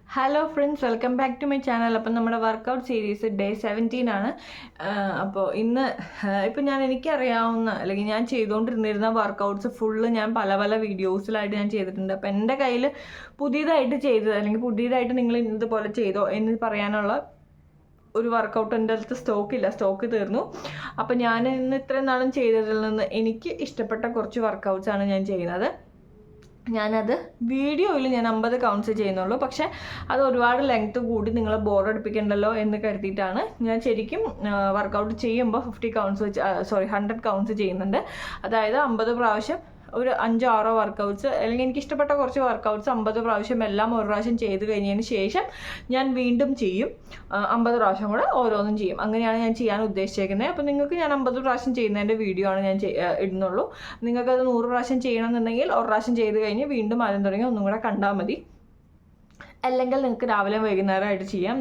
Hello friends, welcome back to my channel. അപ്പം നമ്മുടെ workout series day 17 ആണ്. അപ്പോൾ ഇന്ന് ഇപ്പം എനിക്കറിയാവുന്ന അല്ലെങ്കിൽ ഞാൻ ചെയ്തുകൊണ്ടിരുന്നിരുന്ന വർക്കൗട്ട്സ് ഫുള്ള് ഞാൻ പല പല വീഡിയോസിലായിട്ട് ഞാൻ ചെയ്തിട്ടുണ്ട്. അപ്പം എൻ്റെ കയ്യിൽ പുതിയതായിട്ട് ചെയ്തത് അല്ലെങ്കിൽ പുതിയതായിട്ട് നിങ്ങൾ ഇതുപോലെ ചെയ്തോ എന്ന് പറയാനുള്ള ഒരു വർക്കൗട്ട് എൻ്റെ അടുത്ത് സ്റ്റോക്ക് തീർന്നു. അപ്പം ഞാൻ ഇന്ന് ഇത്രയും നാളും ചെയ്തതിൽ നിന്ന് എനിക്ക് ഇഷ്ടപ്പെട്ട കുറച്ച് വർക്കൗട്ട്സാണ് ഞാൻ ചെയ്യുന്നത്. ഞാനത് വീഡിയോയിൽ ഞാൻ 50 കൗണ്ട്സ് ചെയ്യുന്നുള്ളൂ. പക്ഷേ അത് ഒരുപാട് ലെങ്ത്ത് കൂടി നിങ്ങളെ ബോറടിപ്പിക്കണ്ടല്ലോ എന്ന് കരുതിയിട്ടാണ് ഞാൻ ശരിക്കും വർക്കൗട്ട് ചെയ്യുമ്പോൾ 100 കൗണ്ട്സ് ചെയ്യുന്നുണ്ട്. അതായത് 50 പ്രാവശ്യം ഒരു 5-6 വർക്കൗട്ട്സ് അല്ലെങ്കിൽ എനിക്കിഷ്ടപ്പെട്ട കുറച്ച് വർക്കൗട്ട്സ് 50 പ്രാവശ്യം എല്ലാം ഒരു പ്രാവശ്യം ചെയ്ത് കഴിഞ്ഞതിന് ശേഷം ഞാൻ വീണ്ടും ചെയ്യും. 50 പ്രാവശ്യം കൂടെ ഓരോന്നും ചെയ്യും. അങ്ങനെയാണ് ഞാൻ ചെയ്യാൻ ഉദ്ദേശിച്ചേക്കുന്നത്. അപ്പോൾ നിങ്ങൾക്ക് ഞാൻ 50 പ്രാവശ്യം ചെയ്യുന്നതിൻ്റെ വീഡിയോ ആണ് ഞാൻ ഇടുന്നുള്ളൂ. നിങ്ങൾക്കത് 100 പ്രാവശ്യം ചെയ്യണമെന്നുണ്ടെങ്കിൽ ഒരു പ്രാവശ്യം ചെയ്ത് കഴിഞ്ഞ് വീണ്ടും ആദ്യം തുടങ്ങി ഒന്നും കൂടെ കണ്ടാൽ മതി. അല്ലെങ്കിൽ നിങ്ങൾക്ക് രാവിലെ വൈകുന്നേരമായിട്ട് ചെയ്യാം.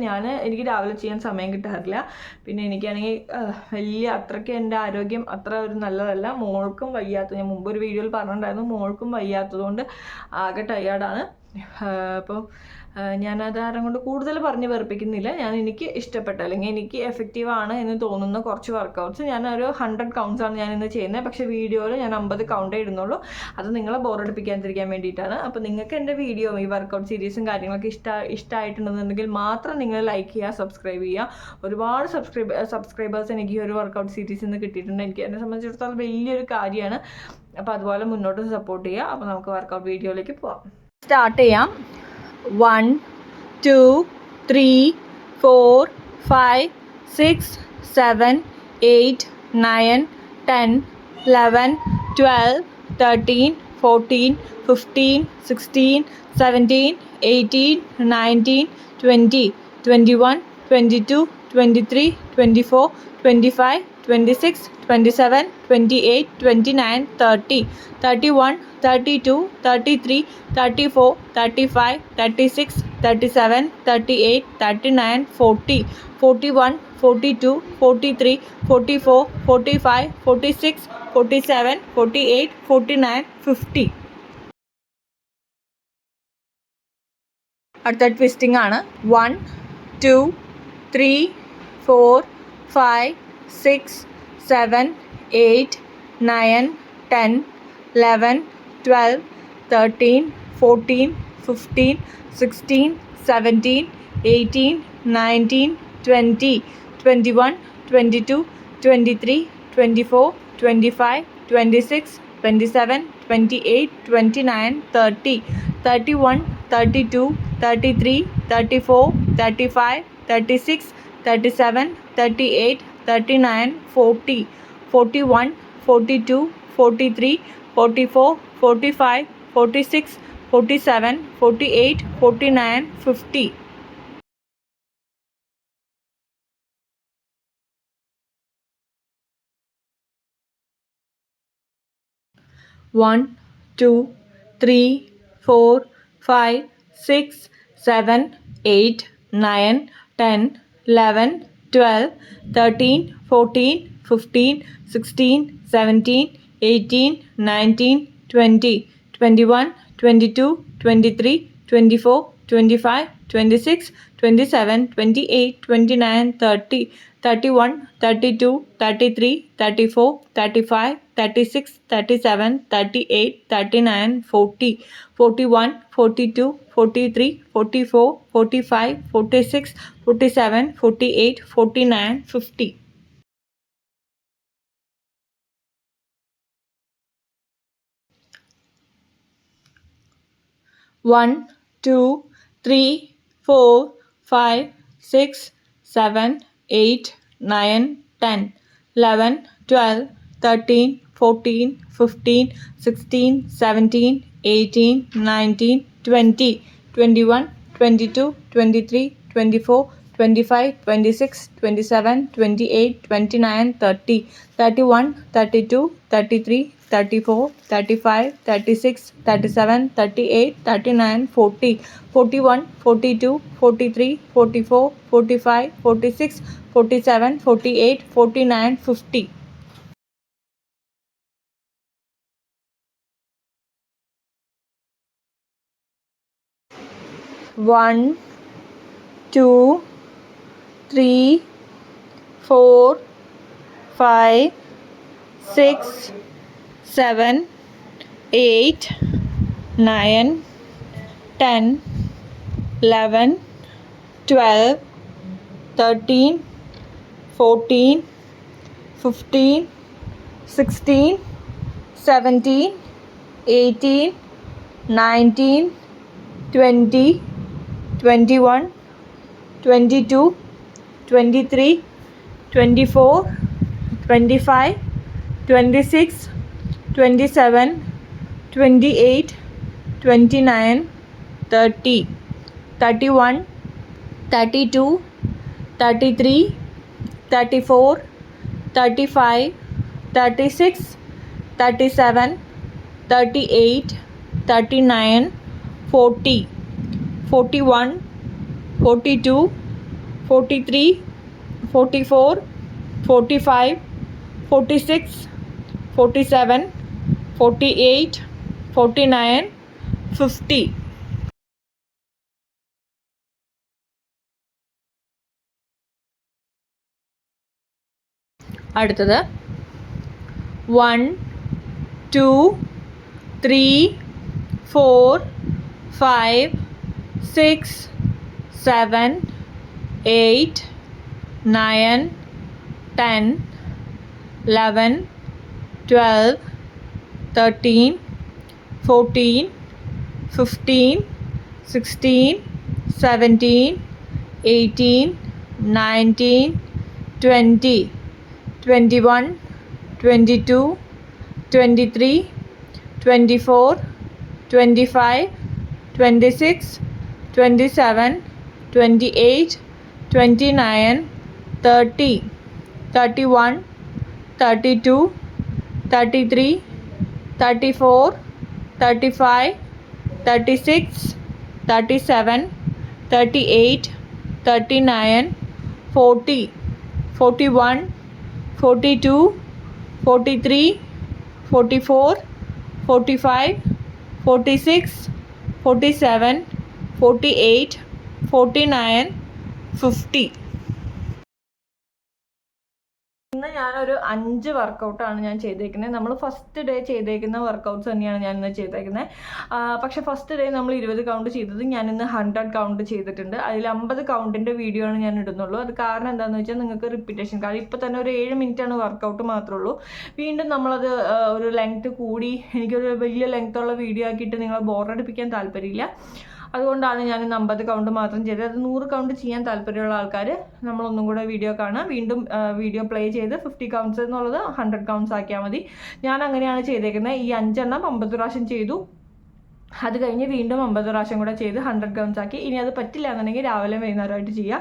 എനിക്ക് രാവിലെ ചെയ്യാൻ സമയം കിട്ടാറില്ല. പിന്നെ എനിക്കാണെങ്കിൽ അത്രയ്ക്ക് എൻ്റെ ആരോഗ്യം അത്ര ഒരു നല്ലതല്ല. മോൾക്കും വയ്യാത്തത് ഞാൻ മുമ്പ് ഒരു വീഡിയോയിൽ പറഞ്ഞിട്ടുണ്ടായിരുന്നു. മോൾക്കും വയ്യാത്തതുകൊണ്ട് ആകെ ടയേർഡാണ്. അപ്പോൾ ഞാനത് ആരും കൊണ്ട് കൂടുതൽ പറഞ്ഞ് വെറുപ്പിക്കുന്നില്ല. എനിക്ക് ഇഷ്ടപ്പെട്ട അല്ലെങ്കിൽ എനിക്ക് എഫക്റ്റീവാണ് എന്ന് തോന്നുന്ന കുറച്ച് വർക്കൗട്ട്സ് ഒരു 100 കൗണ്ട്സാണ് ഞാൻ ഇന്ന് ചെയ്യുന്നത്. പക്ഷേ വീഡിയോയിൽ ഞാൻ 50 കൗണ്ടേ ഇടുന്നുള്ളൂ. അത് നിങ്ങളെ ബോറടിപ്പിക്കാതിരിക്കാൻ വേണ്ടിയിട്ടാണ്. അപ്പോൾ നിങ്ങൾക്ക് എൻ്റെ വീഡിയോ ഈ വർക്കൗട്ട് സീരീസും കാര്യങ്ങളൊക്കെ ഇഷ്ടമായിട്ടുണ്ടെന്നുണ്ടെങ്കിൽ മാത്രം നിങ്ങൾ ലൈക്ക് ചെയ്യുക, സബ്സ്ക്രൈബ് ചെയ്യുക. ഒരുപാട് സബ്സ്ക്രൈബേഴ്സ് എനിക്ക് ഈ ഒരു വർക്കൗട്ട് സീരീസിൽ നിന്ന് കിട്ടിയിട്ടുണ്ട്. എന്നെ സംബന്ധിച്ചിടത്തോളം വലിയൊരു കാര്യമാണ്. അപ്പോൾ അതുപോലെ മുന്നോട്ട് സപ്പോർട്ട് ചെയ്യുക. അപ്പോൾ നമുക്ക് വർക്കൗട്ട് വീഡിയോയിലേക്ക് പോവാം. സ്റ്റാർട്ട് ചെയ്യാം. 1, 2, 3, 4, 5, 6, 7, 8, 9, 10, 11, 12, 13, 14, 15, 16, 17, 18, 19, 20, 21, 22, 23, 24, 25, 26, 27, 28, 29, 30, 31, 32, 33, 34, 35, 36, 37, 38, 39, 40, 41, 42, 43, 44, 45, 46, 47, 48, 49, 50. അടുത്ത ട്വിസ്റ്റിംഗ് ആണ്. 1, 2, 3, 4, 5, 6, 7, 8, 9, 10, 11, 12, 13, 14, 15, 16, 17, 18, 19, 20, 21, 22, 23, 24, 25, 26, 27, 28, 29, 30, 31, 32, 33, 34, 35, 36, 37, 38, 39, 40, 41, 42, 43, 44, 45, 46, 47, 48, 49, 50. One, 2, 3, 4, 5, 6, 7, 8, 9, 10, 11, 12, 13, 14, 15, 16, 17, 18, 19, 20, 21, 22, 23, 24, 25, 26, 27, 28, 29, 30, 31, 32, 33, 34, 35, 36, 37, 38, 39, 40, 41, 42, 43, 44, 45, 46, 47, 48, 49, 50. 1, 2, 3, 4, 5, 6, 7, 8, 9, 10, 11, 12, 13, 14, 15, 16, 17, 18, 19, 20, 21, 22, 23, 24, 25, 26, 27, 28, 29, 30, 31, 32, 33, 34, 35, 36, 37, 38, 39, 40, 41, 42, 43, 44, 45, 46, 47, 48, 49, 50. 1, 2, 3, 4, 5, 6, 7, 8, 9, 10, 11, 12, 13, 14, 15, 16, 17, 18, 19, 20, 21, 22, 23, 24, 25, 26, 27, 28, 29, 30, 31, 32, 33, 34, 35, 36, 37, 38, 39, 40, 41, 42, 43, 44, 45, 46, 47, 48, 49, 50. അടുത്തത് 1, 2, 3, 4, 5, 6, 7, 8, 9, 10, 11, 12, 13, 14, 15, 16, 17, 18, 19, 20, 21, 22, 23, 24, 25, 26, 27, 28, 29, 30, 31, 32, 33, 34, 35, 36, 37, 38, 39, 40, 41, 42, 43, 44, 45, 46, 47, 48, 49, 50. ഇന്ന് ഞാനൊരു 5 വർക്കൗട്ടാണ് ഞാൻ ചെയ്തേക്കുന്നത്. നമ്മൾ ഫസ്റ്റ് ഡേ ചെയ്തേക്കുന്ന വർക്കൗട്ട്സ് തന്നെയാണ് ഞാൻ ഇന്ന് ചെയ്തേക്കുന്നത്. പക്ഷേ ഫസ്റ്റ് ഡേ നമ്മൾ 20 കൗണ്ട് ചെയ്തത് ഞാൻ ഇന്ന് 100 കൗണ്ട് ചെയ്തിട്ടുണ്ട്. അതിൽ 50 കൗണ്ടിൻ്റെ വീഡിയോ ആണ് ഞാൻ ഇടുന്നുള്ളൂ. അത് കാരണം എന്താണെന്ന് വെച്ചാൽ നിങ്ങൾക്ക് റിപ്പീറ്റേഷൻ, കാരണം ഇപ്പോൾ തന്നെ ഒരു 7 മിനിറ്റാണ് വർക്കൗട്ട് മാത്രമേ ഉള്ളൂ. വീണ്ടും നമ്മളത് ഒരു ലെങ്ത്ത് കൂടി എനിക്കൊരു വലിയ ലെങ്ത്തുള്ള വീഡിയോ ആക്കിയിട്ട് നിങ്ങളെ ബോറടിപ്പിക്കാൻ താല്പര്യമില്ല. അതുകൊണ്ടാണ് ഞാൻ 50 കൗണ്ട് മാത്രം ചെയ്തത്. അത് 100 കൗണ്ട് ചെയ്യാൻ താല്പര്യമുള്ള ആൾക്കാർ നമ്മളൊന്നും കൂടെ വീഡിയോ കാണാം. വീണ്ടും വീഡിയോ പ്ലേ ചെയ്ത് 50 കൗണ്ട്സ് എന്നുള്ളത് 100 കൗണ്ട്സ് ആക്കിയാൽ മതി. ഞാൻ അങ്ങനെയാണ് ചെയ്തേക്കുന്നത്. ഈ 5 എണ്ണം 50 പ്രാവശ്യം ചെയ്തു. അത് കഴിഞ്ഞ് വീണ്ടും 50 പ്രാവശ്യം കൂടെ ചെയ്ത് 100 കൗണ്ട്സ് ആക്കി. ഇനി അത് പറ്റില്ല എന്നുണ്ടെങ്കിൽ രാവിലെ വൈകുന്നേരമായിട്ട് ചെയ്യുക.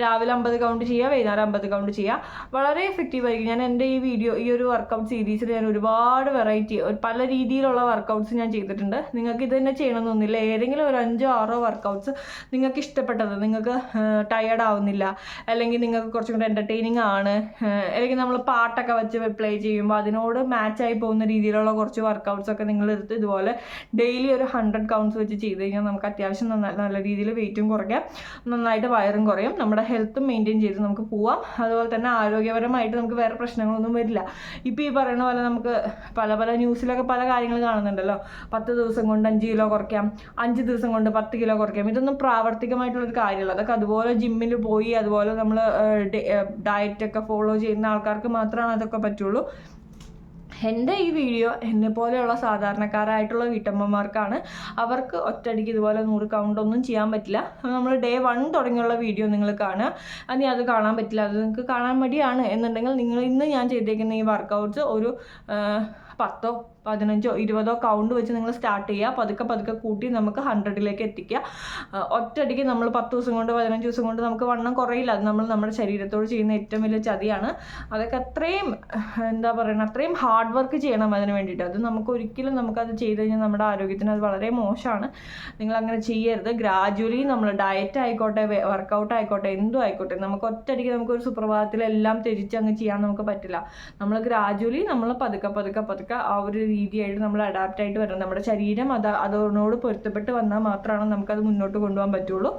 രാവിലെ 50 കൗണ്ട് ചെയ്യുക, വൈകുന്നേരം 50 കൗണ്ട് ചെയ്യുക. വളരെ എഫക്റ്റീവ് ആയിരിക്കും. ഞാൻ എൻ്റെ ഈ ഒരു വർക്കൗട്ട് സീരീസിൽ ഞാൻ ഒരുപാട് വെറൈറ്റി പല രീതിയിലുള്ള വർക്കൗട്ട്സ് ഞാൻ ചെയ്തിട്ടുണ്ട്. നിങ്ങൾക്ക് ഇത് തന്നെ ചെയ്യണമെന്നൊന്നുമില്ല. ഏതെങ്കിലും ഒരു 5 6 വർക്കൗട്ട്സ് നിങ്ങൾക്ക് ഇഷ്ടപ്പെട്ടത്, നിങ്ങൾക്ക് ടയേർഡ് ആവുന്നില്ല, അല്ലെങ്കിൽ നിങ്ങൾക്ക് കുറച്ചും കൂടെ എൻ്റർടൈനിങ് ആണ്, അല്ലെങ്കിൽ നമ്മൾ പാട്ടൊക്കെ വെച്ച് പ്ലേ ചെയ്യുമ്പോൾ അതിനോട് മാച്ചായി പോകുന്ന രീതിയിലുള്ള കുറച്ച് വർക്കൗട്ട്സ് ഒക്കെ നിങ്ങളെടുത്ത് ഇതുപോലെ ഡെയിലി ഒരു 100 കൗണ്ട്സ് വെച്ച് ചെയ്ത് കഴിഞ്ഞാൽ നമുക്ക് അത്യാവശ്യം നല്ല രീതിയിൽ വെയിറ്റും കുറയ്ക്കാം, നന്നായിട്ട് വയറും കുറയും, നമ്മുടെ ഹെൽത്തും മെയിൻറ്റെയിൻ ചെയ്ത് നമുക്ക് പോവാം. അതുപോലെ തന്നെ ആരോഗ്യപരമായിട്ട് നമുക്ക് വേറെ പ്രശ്നങ്ങളൊന്നും വരില്ല. ഇപ്പോൾ ഈ പറയുന്ന പോലെ നമുക്ക് പല ന്യൂസിലൊക്കെ പല കാര്യങ്ങൾ കാണുന്നുണ്ടല്ലോ. 10 ദിവസം കൊണ്ട് 5 കിലോ കുറയ്ക്കാം, 5 ദിവസം കൊണ്ട് 10 കിലോ കുറയ്ക്കാം. ഇതൊന്നും പ്രാവർത്തികമായിട്ടുള്ളൊരു കാര്യമല്ല. അതൊക്കെ അതുപോലെ ജിമ്മിൽ പോയി അതുപോലെ നമ്മൾ ഡയറ്റൊക്കെ ഫോളോ ചെയ്യുന്ന ആൾക്കാർക്ക് മാത്രമാണ് അതൊക്കെ പറ്റുള്ളൂ. എൻ്റെ ഈ വീഡിയോ എന്നെ പോലെയുള്ള സാധാരണക്കാരായിട്ടുള്ള വീട്ടമ്മമാർക്കാണ്. അവർക്ക് ഒറ്റയടിക്ക് ഇതുപോലെ 100 കൗണ്ടൊന്നും ചെയ്യാൻ പറ്റില്ല. നമ്മൾ ഡേ 1 തുടങ്ങിയുള്ള വീഡിയോ നിങ്ങൾ കാണുക. ഇനി അത് കാണാൻ പറ്റില്ല, അത് നിങ്ങൾക്ക് കാണാൻ മടിയാണ് എന്നുണ്ടെങ്കിൽ നിങ്ങൾ ഇന്ന് ഞാൻ ചെയ്തേക്കുന്ന ഈ വർക്കൗട്ട്സ് ഒരു 10, 15, 20 കൗണ്ട് വെച്ച് നിങ്ങൾ സ്റ്റാർട്ട് ചെയ്യുക. പതുക്കെ കൂട്ടി നമുക്ക് 100ലേക്ക് എത്തിക്കുക. ഒറ്റയടിക്ക് നമ്മൾ 10 ദിവസം കൊണ്ട് 15 ദിവസം കൊണ്ട് നമുക്ക് വണ്ണം കുറയില്ല. അത് നമ്മുടെ ശരീരത്തോട് ചെയ്യുന്ന ഏറ്റവും വലിയ ചതിയാണ്. അതൊക്കെ അത്രയും അത്രയും ഹാർഡ് വർക്ക് ചെയ്യണം അതിന് വേണ്ടിയിട്ട്. അത് നമുക്ക് ഒരിക്കലും നമുക്കത് ചെയ്ത് കഴിഞ്ഞാൽ നമ്മുടെ ആരോഗ്യത്തിന് അത് വളരെ മോശമാണ്. നിങ്ങളങ്ങനെ ചെയ്യരുത്. ഗ്രാജുവലി നമ്മൾ ഡയറ്റ് ആയിക്കോട്ടെ, വർക്കൗട്ട് ആയിക്കോട്ടെ, എന്തും ആയിക്കോട്ടെ, നമുക്ക് ഒറ്റയടിക്ക് നമുക്കൊരു സുപ്രഭാതത്തിലെല്ലാം തിരിച്ചങ്ങ് ചെയ്യാൻ നമുക്ക് പറ്റില്ല. നമ്മൾ ഗ്രാജുവലി നമ്മൾ പതുക്കെ ആ ഒരു രീതിയായിട്ട് നമ്മൾ അഡാപ്റ്റ് ആയിട്ട് വരണം. നമ്മുടെ ശരീരം അതിനോട് പൊരുത്തപ്പെട്ട് വന്നാൽ മാത്രമാണ് നമുക്കത് മുന്നോട്ട് കൊണ്ടുപോകാൻ പറ്റുള്ളൂ.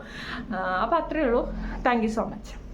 അപ്പോൾ അത്രയേ ഉള്ളൂ. Thank you so much.